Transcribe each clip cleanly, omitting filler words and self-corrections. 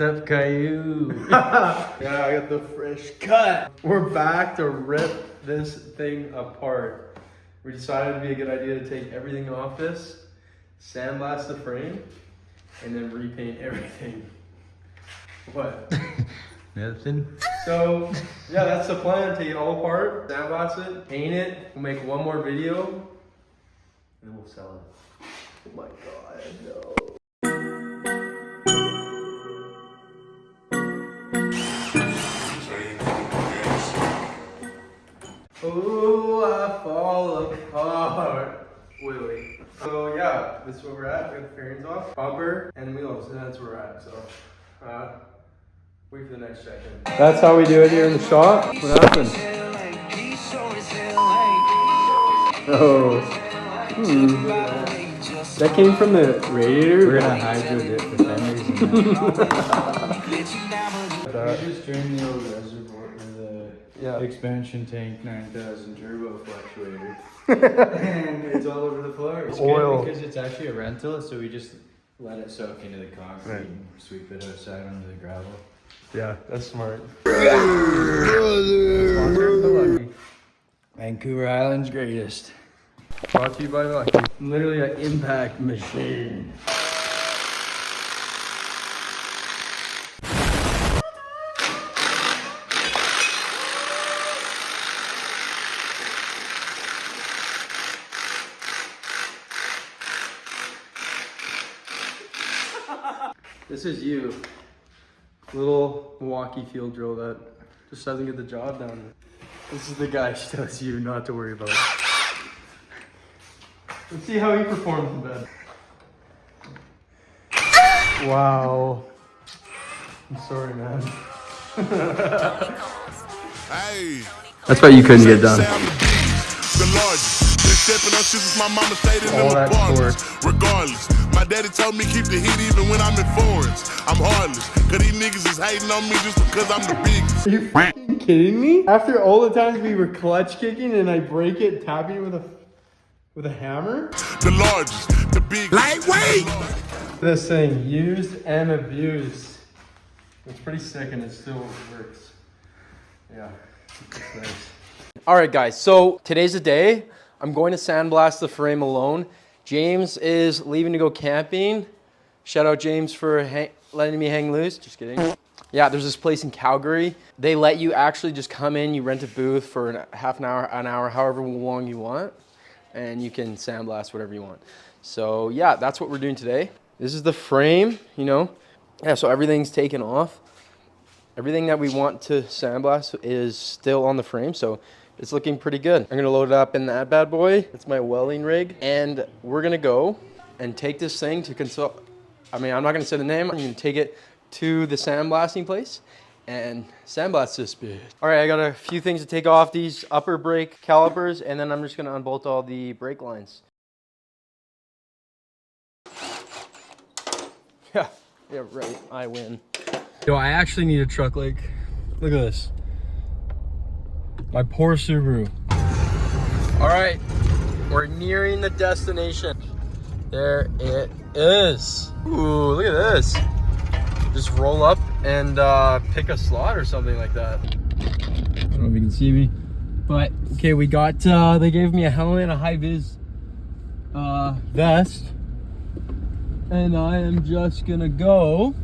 What's up, Caillou? Yeah, I got the fresh cut. We're back to rip this thing apart. We decided it'd be a good idea to take everything off this, sandblast the frame, and then repaint everything. What? Nothing. So, yeah, that's the plan. Take it all apart, sandblast it, paint it. We'll make one more video, and then we'll sell it. Oh my god, no. Oh, I fall apart. Wait. So yeah, this is where we're at. We got the fairings off, bumper and wheels, and that's where we're at. So, wait for the next check-in. That's how we do it here in the shop. What happened? Oh. That came from the radiator. We're gonna hydro dip the fenders. We just drained the old reservoir, the expansion tank 9000 turbo fluctuator. And it's all over the floor. It's oil. good because it's actually a rental, so we just let it soak into the concrete and sweep it outside onto the gravel. Yeah, that's smart. Vancouver Island's greatest. Brought to you by Lucky. Literally an impact machine. This is you. Little Milwaukee field drill that just doesn't get the job done. This is the guy she tells you not to worry about. Let's see how he performs in bed. Wow. I'm sorry, man. Hey. That's why you couldn't get done. All that torque. Regardless, my daddy told me keep the heat even when I'm in foreigns. I'm heartless, cause these niggas is hating on me just because I'm the biggest. Are you fucking kidding me? After all the times we were clutch kicking and I break it, tapping it with a hammer? The largest, the biggest. Lightweight! This thing, used and abused. It's pretty sick and it still works. Yeah, it's nice. All right, guys, so today's the day. I'm going to sandblast the frame alone. James is leaving to go camping. Shout out James for letting me hang loose. Just kidding. Yeah, there's this place in Calgary. They let you actually just come in, you rent a booth for half an hour, however long you want, and you can sandblast whatever you want. So yeah, that's what we're doing today. This is the frame, you know. Yeah, so everything's taken off. Everything that we want to sandblast is still on the frame, so it's looking pretty good. I'm gonna load it up in that bad boy. It's my welding rig. And we're gonna go and take this thing to consult. I'm not gonna say the name. I'm gonna take it to the sandblasting place and sandblast this bitch. All right, I got a few things to take off these upper brake calipers, and then I'm just gonna unbolt all the brake lines. Yeah, right, I win. Yo, I actually need a truck. Like, look at this. My poor Subaru. All right, we're nearing the destination. There it is. Ooh, look at this. Just roll up and pick a slot or something like that. I don't know if you can see me, but okay, we got, they gave me a helmet and a high-vis vest. And I am just gonna go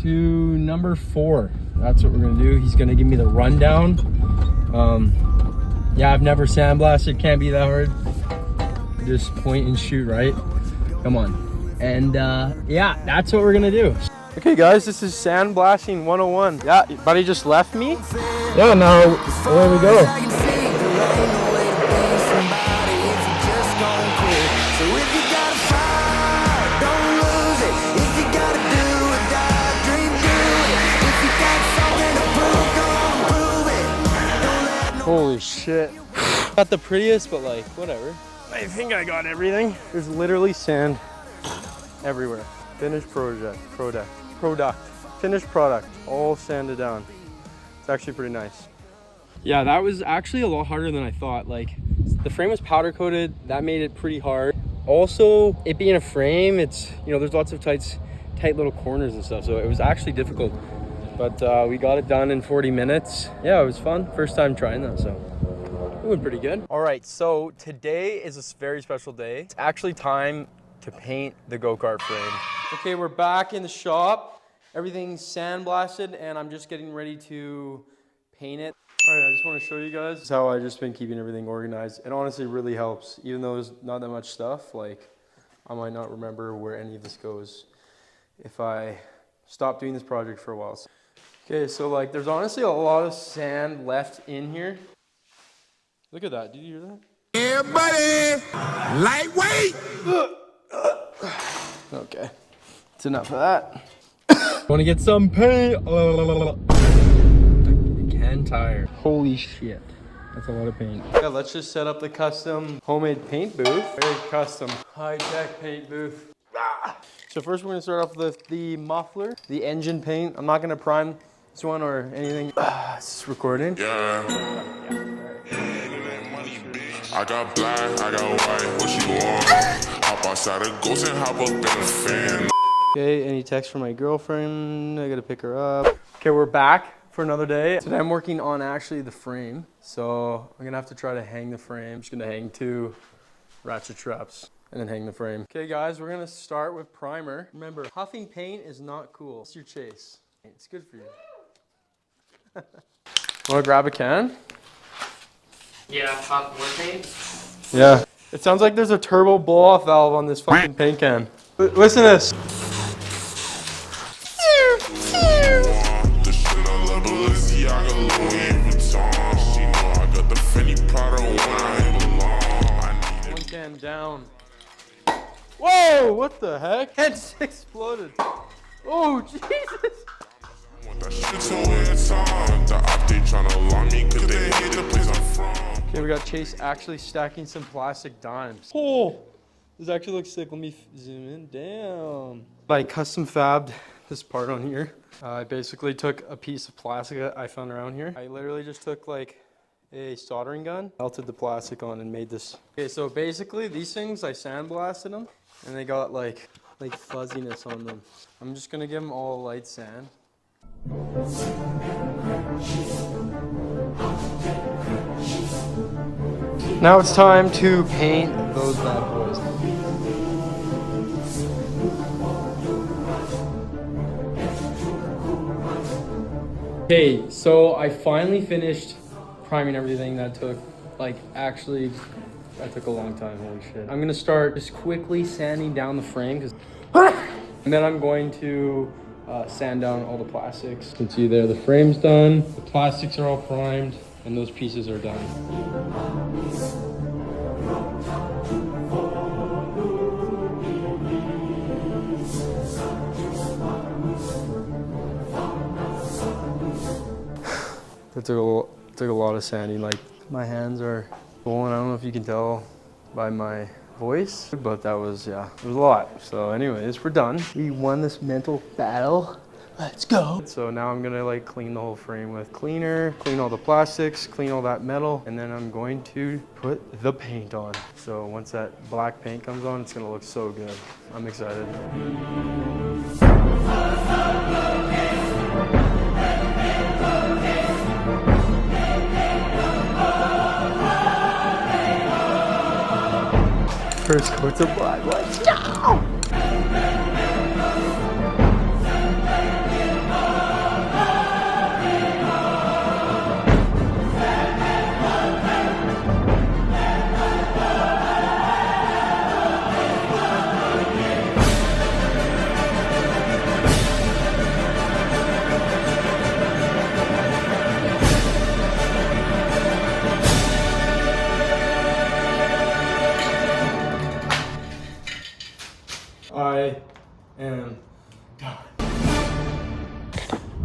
to number 4. That's what we're gonna do. He's gonna give me the rundown. Yeah, I've never sandblasted, can't be that hard. Just point and shoot, right? Come on. And yeah, that's what we're gonna do. Okay guys, this is sandblasting 101. Yeah, buddy just left me. Yeah, now there we go. Holy shit. Not the prettiest, but like, whatever. I think I got everything. There's literally sand everywhere. Finished product. Finished product, all sanded down. It's actually pretty nice. Yeah, that was actually a lot harder than I thought. Like, the frame was powder coated. That made it pretty hard. Also, it being a frame, it's, you know, there's lots of tight tight little corners and stuff, so it was actually difficult. But we got it done in 40 minutes. Yeah, it was fun. First time trying that, so it went pretty good. All right, so today is a very special day. It's actually time to paint the go-kart frame. Okay, we're back in the shop. Everything's sandblasted, and I'm just getting ready to paint it. All right, I just want to show you guys how I've just been keeping everything organized. It honestly really helps. Even though there's not that much stuff, like I might not remember where any of this goes if I stop doing this project for a while. Okay, so like there's honestly a lot of sand left in here. Look at that, did you hear that? Yeah, buddy! Lightweight! Okay, it's enough of that. Want to get some paint? Can tire. Holy shit. That's a lot of paint. Yeah, let's just set up the custom homemade paint booth. Very custom, high-tech paint booth. So first we're gonna start off with the muffler, the engine paint. I'm not gonna prime this one or anything. It's recording. Yeah. I got black, I got white, what you want? Hop outside a ghost and hop up in a fan. Okay, any text from my girlfriend? I gotta pick her up. Okay, we're back for another day. Today I'm working on actually the frame. So I'm gonna have to try to hang the frame. I'm just gonna hang 2 ratchet straps and then hang the frame. Okay guys, we're gonna start with primer. Remember, huffing paint is not cool. It's your chase. It's good for you. Wanna grab a can? Yeah, hot more paint. Yeah. It sounds like there's a turbo blow-off valve on this fucking paint can. Listen to this. One can down. Whoa, what the heck? It just exploded. Oh, Jesus. Okay, we got Chase actually stacking some plastic dimes. Oh, this actually looks sick. Let me zoom in. Damn. I custom fabbed this part on here. I basically took a piece of plastic that I found around here. I literally just took like a soldering gun, melted the plastic on and made this. Okay, so basically these things, I sandblasted them and they got like fuzziness on them. I'm just gonna give them all light sand. Now it's time to paint those bad boys. Okay, so I finally finished priming everything. That took that took a long time, holy shit. I'm gonna start just quickly sanding down the frame and then I'm going to sand down all the plastics. You can see there the frame's done, the plastics are all primed, and those pieces are done. That took a lot of sanding. Like my hands are swollen. I don't know if you can tell by my voice, but that was, yeah, it was a lot. So anyways, we're done. We won this mental battle. Let's go. So now I'm gonna like clean the whole frame with cleaner, clean all the plastics, clean all that metal, and then I'm going to put the paint on. So once that black paint comes on, it's gonna look so good. I'm excited. First coats of black, let's go! I am done.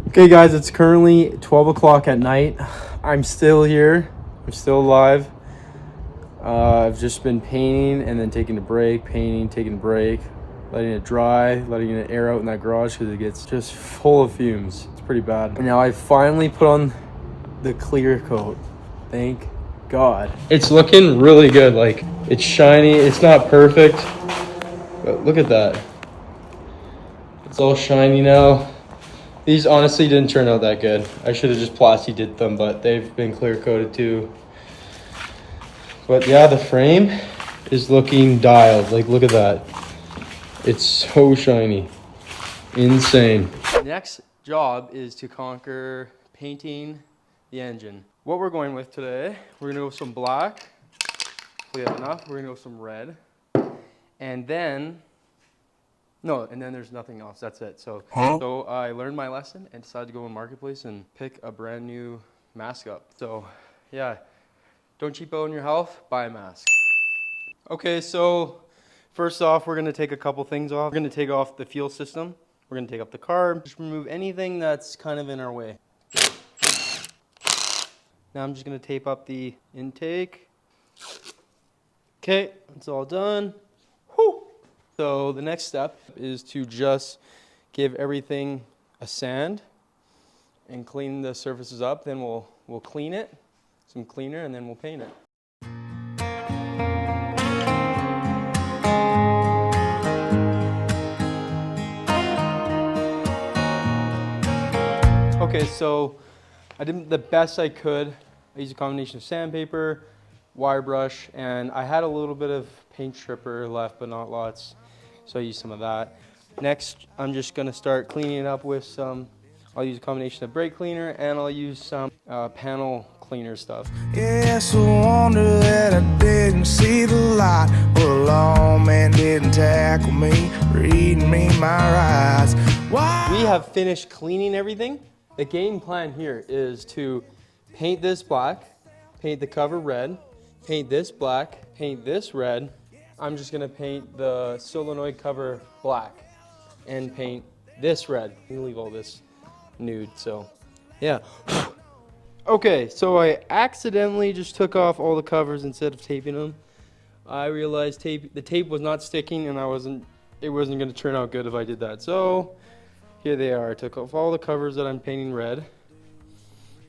Okay guys, it's currently 12 o'clock at night. I'm still here. I'm still alive. I've just been painting and then taking a break, painting, taking a break, letting it dry, letting it air out in that garage because it gets just full of fumes. It's pretty bad. And now I finally put on the clear coat. Thank God. It's looking really good. Like, it's shiny. It's not perfect. But look at that. It's all shiny now. These honestly didn't turn out that good. I should have just plasti did them, but they've been clear coated too. But yeah, the frame is looking dialed. Like, look at that. It's so shiny. Insane. Next job is to conquer painting the engine. What we're going with today, we're gonna go with some black. We have enough. We're gonna go with some red. And then there's nothing else. That's it. So I learned my lesson and decided to go on Marketplace and pick a brand new mask up. So yeah, don't cheap out on your health, buy a mask. Okay, so first off, we're gonna take a couple things off. We're gonna take off the fuel system. We're gonna take up the carb, just remove anything that's kind of in our way. Now I'm just gonna tape up the intake. Okay, it's all done. Whew. So the next step is to just give everything a sand and clean the surfaces up. Then we'll clean it, some cleaner, and then we'll paint it. Okay, so I did the best I could. I used a combination of sandpaper, wire brush, and I had a little bit of paint stripper left, but not lots, so I used some of that. Next, I'm just gonna start cleaning it up with some, I'll use a combination of brake cleaner, and I'll use some panel cleaner stuff. Yeah, it's a wonder that I didn't see the light, or a lawman didn't tackle me, reading me my rights. Why? We have finished cleaning everything. The game plan here is to paint this black, paint the cover red, paint this black, paint this red. I'm just gonna paint the solenoid cover black and paint this red. I'm gonna leave all this nude, so yeah. Okay, so I accidentally just took off all the covers instead of taping them. I realized the tape was not sticking, and it wasn't gonna turn out good if I did that. So here they are. I took off all the covers that I'm painting red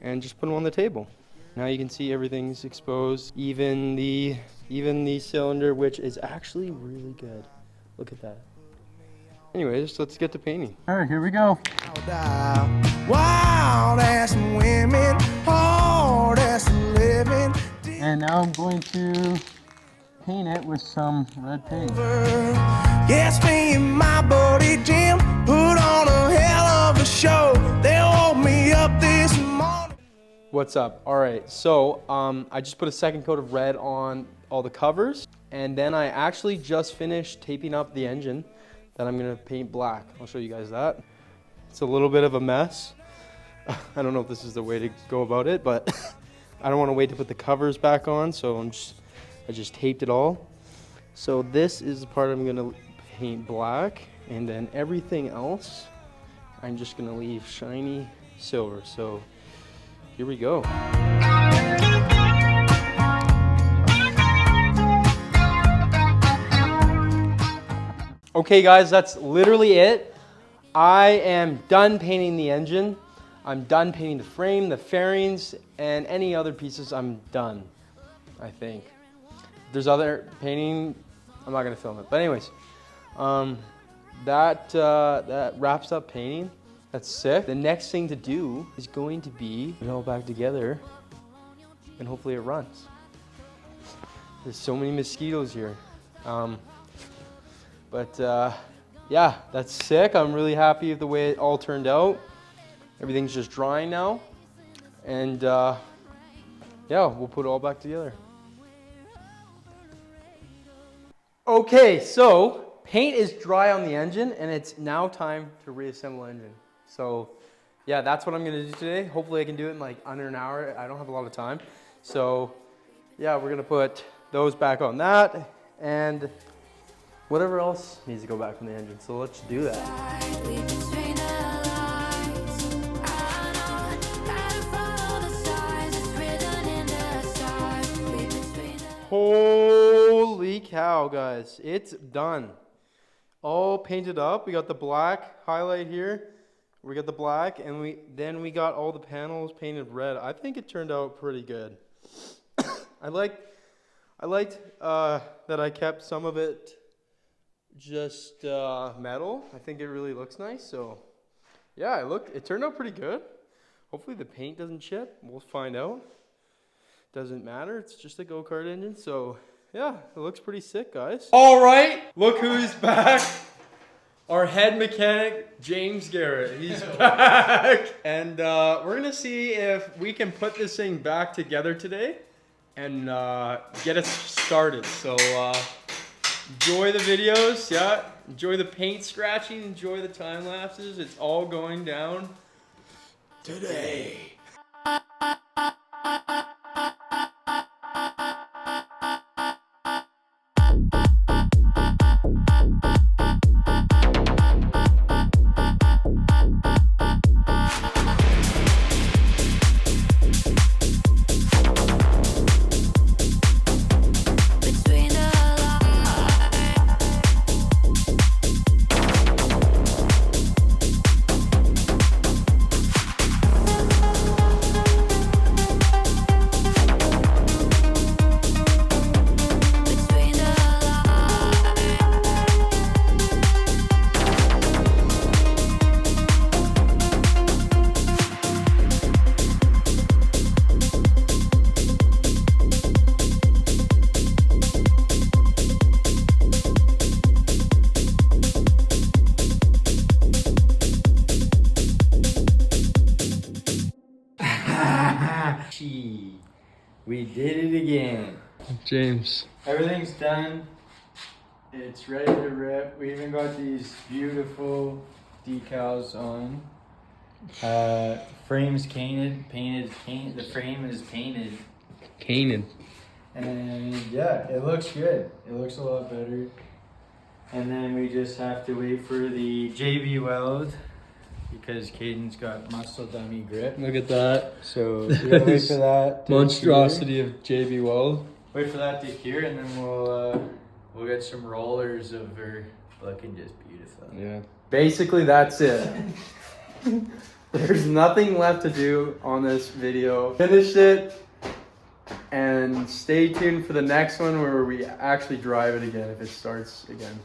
and just put them on the table. Now you can see everything's exposed, even the cylinder, which is actually really good. Look at that. Anyways, let's get to painting. All right, here we go. Wild ass women, hard ass living. And now I'm going to paint it with some red paint. Yes, me and my buddy Jim put on a hell of a show. They woke me up this morning. What's up? All right, so I just put a second coat of red on all the covers, and then I actually just finished taping up the engine that I'm gonna paint black. I'll show you guys that. It's a little bit of a mess. I don't know if this is the way to go about it, but I don't want to wait to put the covers back on, so I just taped it all. So this is the part I'm gonna paint black, and then everything else I'm just gonna leave shiny silver. So here we go. Okay guys, that's literally it. I am done painting the engine. I'm done painting the frame, the fairings, and any other pieces. I'm done, I think. If there's other painting, I'm not gonna film it. But anyways, that wraps up painting. That's sick. The next thing to do is going to be put it all back together, and hopefully it runs. There's so many mosquitoes here. Yeah, that's sick. I'm really happy with the way it all turned out. Everything's just drying now. And yeah, we'll put it all back together. Okay, so paint is dry on the engine, and it's now time to reassemble the engine. So yeah, that's what I'm gonna do today. Hopefully I can do it in like under an hour. I don't have a lot of time. So yeah, we're gonna put those back on that, and whatever else needs to go back from the engine. So let's do that. Holy cow, guys. It's done. All painted up. We got the black highlight here. We got the black, and we got all the panels painted red. I think it turned out pretty good. I liked that I kept some of it just metal. I think it really looks nice. So yeah, it turned out pretty good. Hopefully the paint doesn't chip. We'll find out. Doesn't matter. It's just a go-kart engine. So yeah, it looks pretty sick, guys. All right, look who's back. Our head mechanic, James Garrett. He's back. And we're gonna see if we can put this thing back together today and get it started. So enjoy the videos, yeah. Enjoy the paint scratching, enjoy the time lapses. It's all going down today. We did it again. James. Everything's done. It's ready to rip. We even got these beautiful decals on. Frame's painted. The frame is painted. Canaan. And yeah, it looks good. It looks a lot better. And then we just have to wait for the JB weld because Caden's got muscle dummy grip. Look at that. So we gotta wait for that. Monstrosity of JB weld. Wait for that to cure, and then we'll get some rollers of her looking just beautiful. Yeah. Basically, that's it. There's nothing left to do on this video. Finished it, and stay tuned for the next one where we actually drive it again if it starts again.